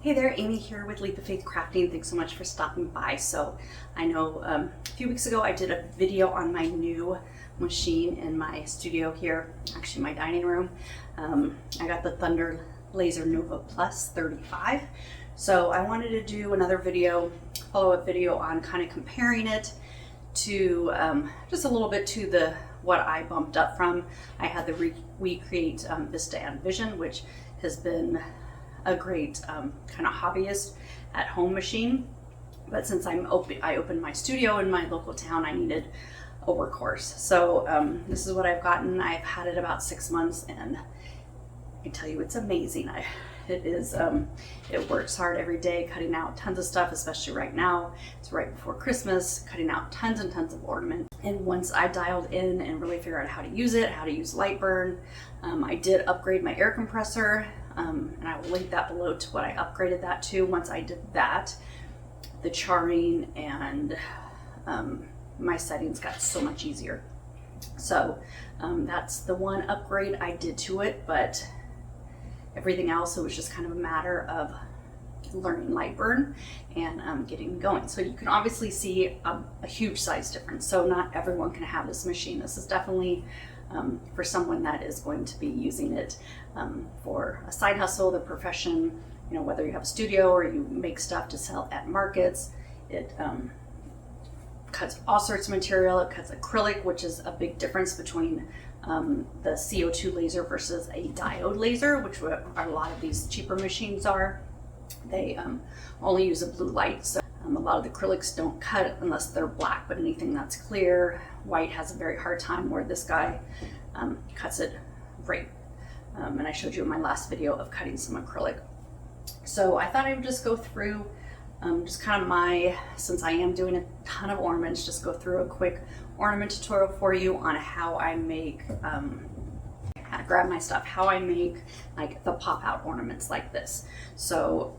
Hey there, Amy here with Leap of Faith Crafting. Thanks so much for stopping by. So I know a few weeks ago I did a video on my new machine in my studio here, actually my dining room. I got the Thunder Laser Nova Plus 35. So I wanted to do another video, follow-up video on kind of comparing it to just a little bit to what I bumped up from. I had the WeCreat Vista and Vision, which has been a great kind of hobbyist at home machine, but since I opened my studio in my local town, I needed a workhorse. So this is what I've gotten. I've had it about 6 months, and I can tell you it's amazing. It works hard every day, cutting out tons of stuff, especially right now. It's right before Christmas, cutting out tons and tons of ornament. And once I dialed in and really figured out how to use it, how to use Lightburn, I did upgrade my air compressor. And I will link that below to what I upgraded that to. Once I did that, the charring and my settings got so much easier. So that's the one upgrade I did to it, but everything else, it was just kind of a matter of learning Lightburn and getting going. So you can obviously see a huge size difference. So not everyone can have this machine. This is definitely for someone that is going to be using it for a side hustle, the profession, you know, whether you have a studio or you make stuff to sell at markets. It cuts all sorts of material. It cuts acrylic, which is a big difference between the CO2 laser versus a diode laser, which a lot of these cheaper machines are. They only use a blue light, so a lot of the acrylics don't cut unless they're black, but anything that's clear, white has a very hard time, where this guy cuts it great. And I showed you in my last video of cutting some acrylic. So I thought I would just go through just kind of since I am doing a ton of ornaments, just go through a quick ornament tutorial for you on how I make, how to grab my stuff, how I make like the pop-out ornaments like this. So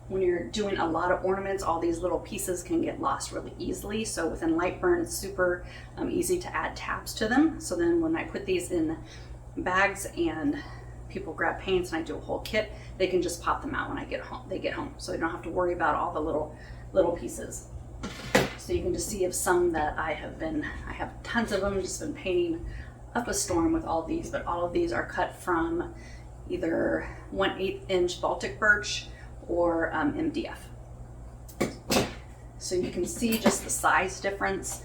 when you're doing a lot of ornaments, all these little pieces can get lost really easily. So within Lightburn, it's super easy to add tabs to them. So then when I put these in bags and people grab paints and I do a whole kit, they can just pop them out when they get home. So they don't have to worry about all the little pieces. So you can just see of some that I have tons of them, just been painting up a storm with all these, but all of these are cut from either 1/8 inch Baltic birch or MDF. So you can see just the size difference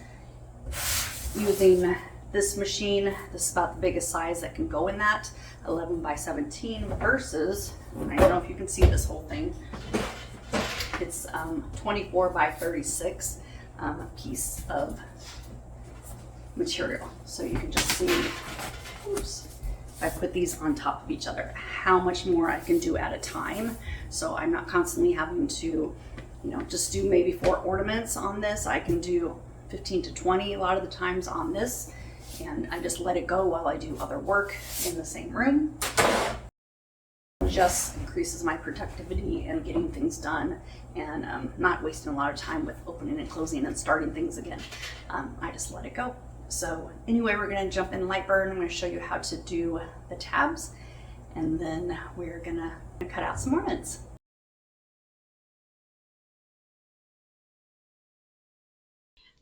using this machine. This is about the biggest size that can go in that, 11 by 17 versus, I don't know if you can see this whole thing, it's 24 by 36 piece of material. So you can just see, oops, if I put these on top of each other, how much more I can do at a time. So I'm not constantly having to, you know, just do maybe 4 ornaments on this. I can do 15 to 20 a lot of the times on this, and I just let it go while I do other work in the same room. It just increases my productivity and getting things done, and not wasting a lot of time with opening and closing and starting things again. I just let it go. So anyway, we're going to jump in Lightburn. I'm going to show you how to do the tabs, and then we're going to cut out some ornaments.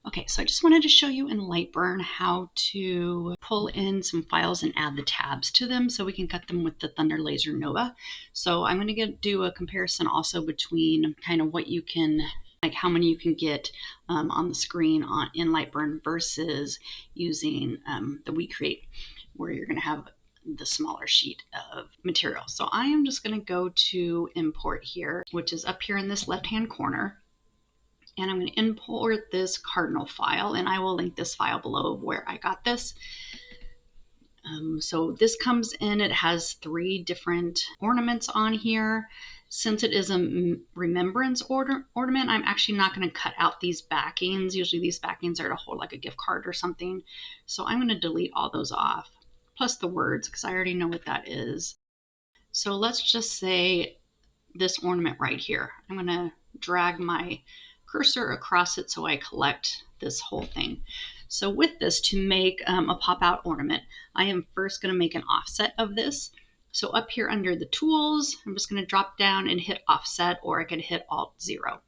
Okay, so I just wanted to show you in Lightburn how to pull in some files and add the tabs to them so we can cut them with the Thunder Laser Nova. So I'm going to do a comparison also between kind of what you can, like how many you can get on the screen in Lightburn versus using the WeCreat, where you're going to have the smaller sheet of material. So I am just going to go to import here, which is up here in this left-hand corner. And I'm going to import this cardinal file, and I will link this file below where I got this. So this comes in, it has 3 different ornaments on here. Since it is a remembrance ornament, I'm actually not going to cut out these backings. Usually these backings are to hold like a gift card or something. So I'm going to delete all those off, plus the words, because I already know what that is. So let's just say this ornament right here. I'm going to drag my cursor across it so I collect this whole thing. So with this, to make a pop-out ornament, I am first going to make an offset of this. So up here under the tools, I'm just going to drop down and hit offset, or I could hit Alt 0.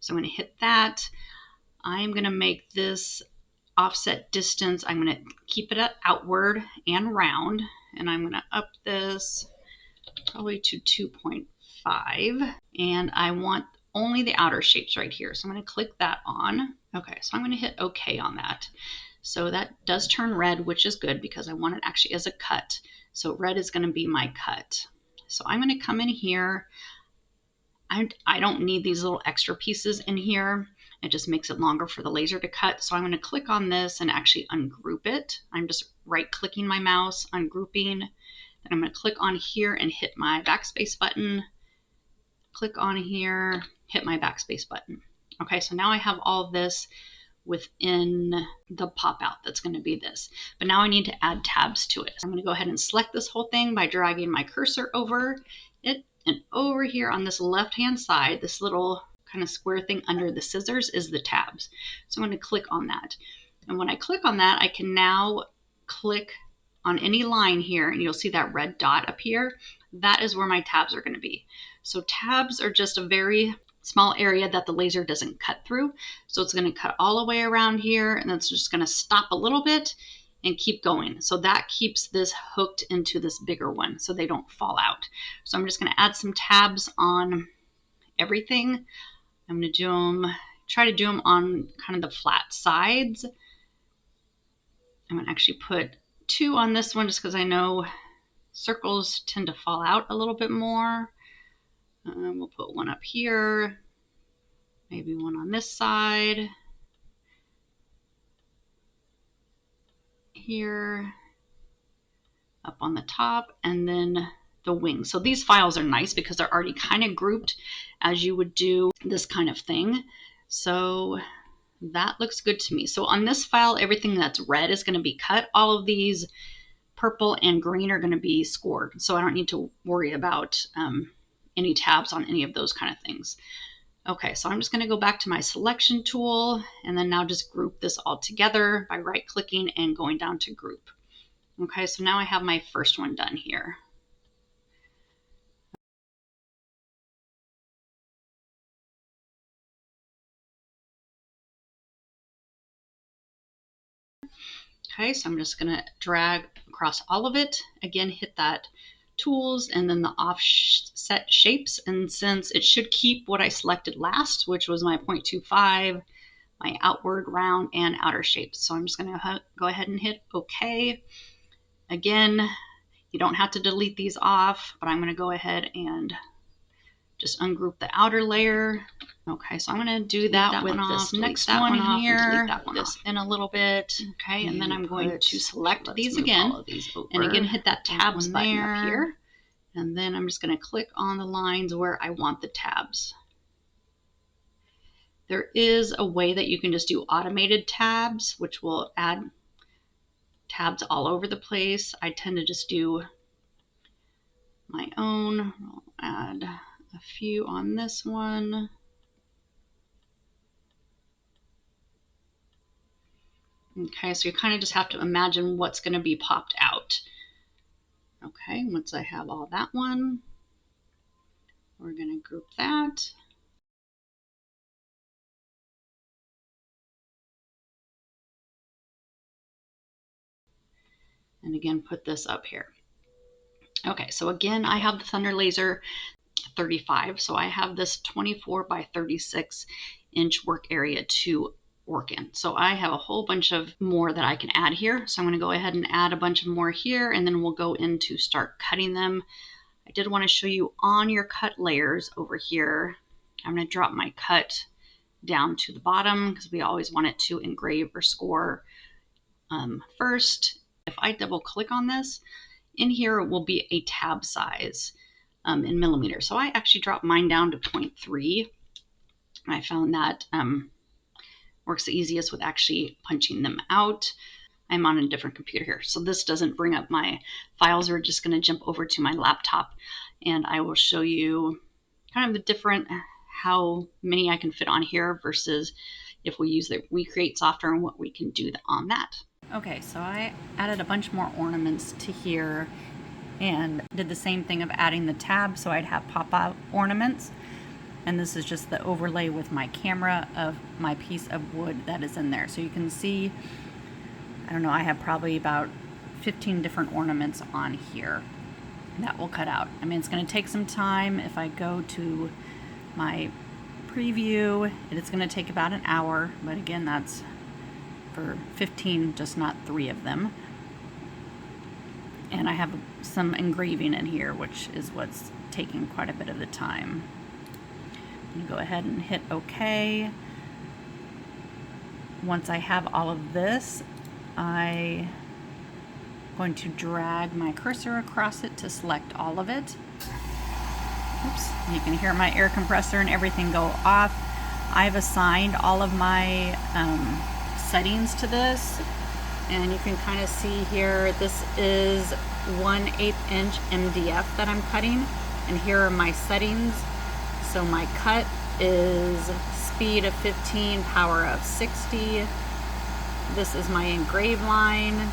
So I'm going to hit that. I'm going to make this offset distance, I'm going to keep it outward and round, and I'm going to up this probably to 2.5, and I want only the outer shapes right here. So I'm going to click that on. Okay, so I'm going to hit OK on that. So that does turn red, which is good because I want it actually as a cut. So red is going to be my cut. So I'm going to come in here. I don't need these little extra pieces in here. It just makes it longer for the laser to cut. So I'm going to click on this and actually ungroup it. I'm just right clicking my mouse, ungrouping. Then I'm going to click on here and hit my backspace button. Click on here, hit my backspace button. Okay, so now I have all this within the pop out that's going to be this. But now I need to add tabs to it. So I'm going to go ahead and select this whole thing by dragging my cursor over it, and over here on this left hand side, this little kind of square thing under the scissors is the tabs. So I'm going to click on that. And when I click on that, I can now click on any line here, and you'll see that red dot up here. That is where my tabs are going to be. So tabs are just a very small area that the laser doesn't cut through. So it's going to cut all the way around here, and it's just going to stop a little bit and keep going. So that keeps this hooked into this bigger one so they don't fall out. So I'm just going to add some tabs on everything. I'm going to try to do them on kind of the flat sides. I'm going to actually put 2 on this one just because I know circles tend to fall out a little bit more. We'll put 1 up here, maybe 1 on this side, here, up on the top, and then the wings. So these files are nice because they're already kind of grouped as you would do this kind of thing. So that looks good to me. So on this file, everything that's red is going to be cut. All of these purple and green are going to be scored. So I don't need to worry about any tabs on any of those kind of things. Okay, so I'm just going to go back to my selection tool and then now just group this all together by right clicking and going down to group. Okay, so now I have my first one done here. Okay, so I'm just going to drag across all of it. Again, hit that tools and then the offset shapes. And since it should keep what I selected last, which was my 0.25, my outward, round, and outer shapes. So I'm just going to go ahead and hit OK. Again, you don't have to delete these off, but I'm going to go ahead and just ungroup the outer layer. Okay, so I'm going to do that with this next one here, this in a little bit. Okay, and then I'm going to select these again, and again hit that tabs button up here. And then I'm just going to click on the lines where I want the tabs. There is a way that you can just do automated tabs, which will add tabs all over the place. I tend to just do my own. I'll add a few on this one. Okay, so you kind of just have to imagine what's going to be popped out. Okay, once I have all that one, we're going to group that. And again, put this up here. Okay, so again, I have the Thunder Laser 35, so I have this 24 by 36 inch work area to work in. So I have a whole bunch of more that I can add here. So I'm going to go ahead and add a bunch of more here, and then we'll go in to start cutting them. I did want to show you on your cut layers over here. I'm going to drop my cut down to the bottom because we always want it to engrave or score first. If I double click on this, in here will be a tab size in millimeters. So I actually dropped mine down to 0.3. I found that works the easiest with actually punching them out. I'm on a different computer here, so this doesn't bring up my files. We're just going to jump over to my laptop, and I will show you kind of the different, how many I can fit on here versus if we use the WeCreat software and what we can do on that. Okay, so I added a bunch more ornaments to here, and did the same thing of adding the tab so I'd have pop-out ornaments. And this is just the overlay with my camera of my piece of wood that is in there. So you can see, I don't know, I have probably about 15 different ornaments on here that will cut out. I mean, it's going to take some time. If I go to my preview, it's going to take about an hour, but again, that's for 15, just not 3 of them. And I have some engraving in here, which is what's taking quite a bit of the time. I'm going to go ahead and hit OK. Once I have all of this, I'm going to drag my cursor across it to select all of it. Oops, you can hear my air compressor and everything go off. I've assigned all of my settings to this, and you can kind of see here, this is 1/8 inch MDF that I'm cutting, and here are my settings. So my cut is speed of 15, power of 60. This is my engrave line,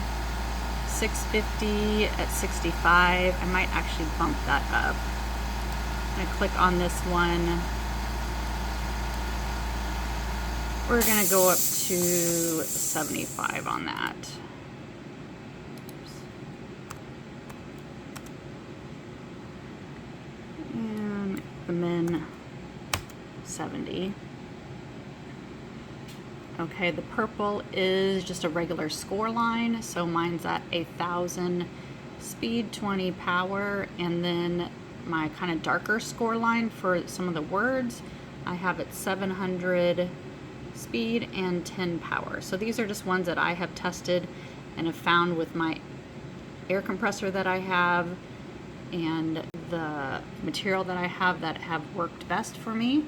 650 at 65. I might actually bump that up. I'm gonna click on this one. We're gonna go up to 75 on that. Oops. And the min 70. Okay, the purple is just a regular score line, so mine's at 1,000 speed, 20 power, and then my kind of darker score line for some of the words, I have it 700 speed and 10 power. So these are just ones that I have tested and have found with my air compressor that I have and the material that I have that have worked best for me.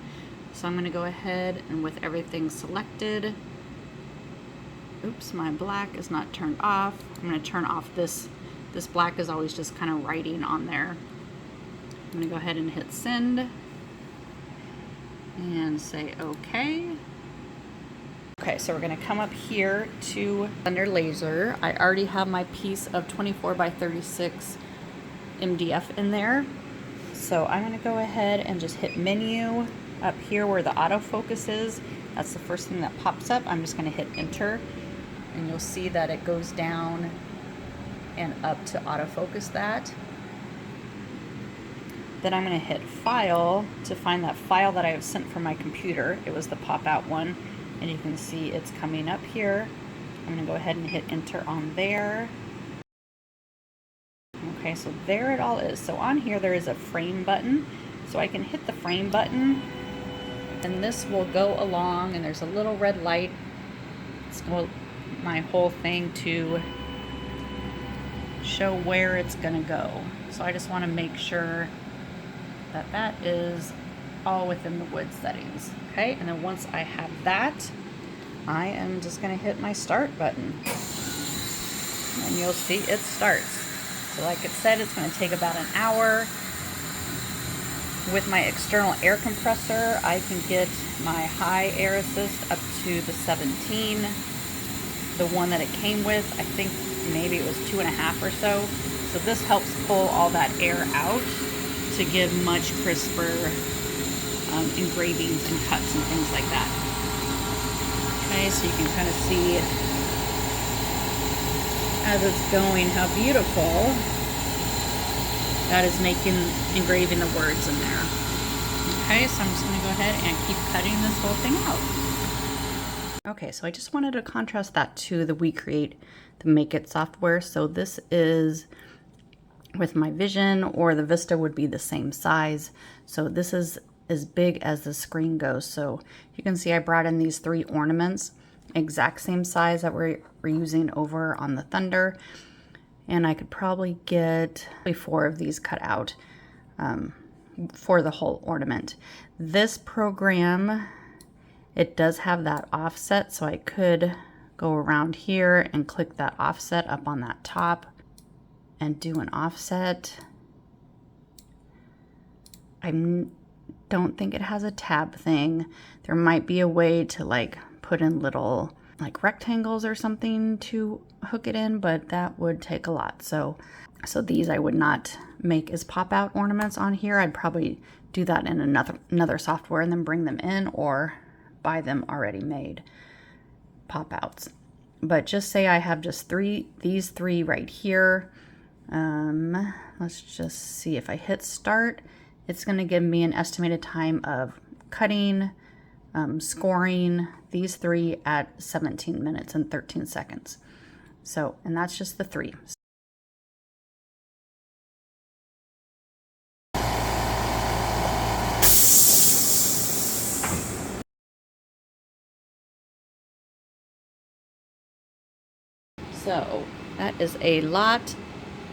So I'm going to go ahead and with everything selected, oops, my black is not turned off. I'm going to turn off this black is always just kind of writing on there. I'm going to go ahead and hit send and say OK. Okay, so we're going to come up here to under laser. I already have my piece of 24 by 36 MDF in there. So I'm going to go ahead and just hit menu up here where the autofocus is. That's the first thing that pops up. I'm just going to hit enter, and you'll see that it goes down and up to autofocus that. Then I'm going to hit file to find that file that I have sent from my computer. It was the pop out one, and you can see it's coming up here. I'm going to go ahead and hit enter on there. Okay, so there it all is. So on here there is a frame button, so I can hit the frame button and this will go along, and there's a little red light. It's my whole thing to show where it's gonna go. So I just want to make sure that that is all within the wood settings. Okay, and then once I have that, I am just gonna hit my start button and you'll see it starts. So like it said, it's going to take about an hour. With my external air compressor, I can get my high air assist up to the 17. The one that it came with, I think maybe it was 2.5 or so. So this helps pull all that air out to give much crisper engravings and cuts and things like that. Okay, so you can kind of see as it's going how beautiful that is making, engraving the words in there. Okay, so I'm just going to go ahead and keep cutting this whole thing out. Okay, so I just wanted to contrast that to the WeCreat, the Make It software. So this is with my Vision, or the Vista would be the same size. So this is as big as the screen goes. So you can see I brought in these 3 ornaments, exact same size that we're using over on the Thunder. And I could probably get 4 of these cut out for the whole ornament. This program, it does have that offset, so I could go around here and click that offset up on that top and do an offset. I don't think it has a tab thing. There might be a way to like put in little like rectangles or something to hook it in, but that would take a lot. So So these I would not make as pop-out ornaments on here. I'd probably do that in another software and then bring them in, or buy them already made pop-outs. But just say I have just these three right here. Let's just see, if I hit start, it's going to give me an estimated time of cutting, scoring these three at 17 minutes and 13 seconds. So, and that's just the three. So that is a lot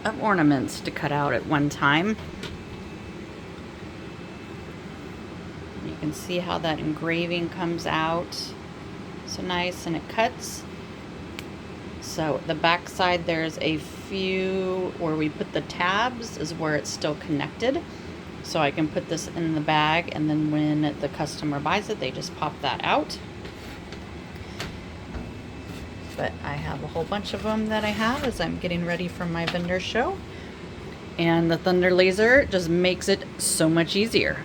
of ornaments to cut out at one time. You can see how that engraving comes out so nice, and it cuts. So the back side, there's a few where we put the tabs is where it's still connected. So I can put this in the bag, and then when the customer buys it, they just pop that out. But I have a whole bunch of them that I have as I'm getting ready for my vendor show. And the Thunder Laser just makes it so much easier.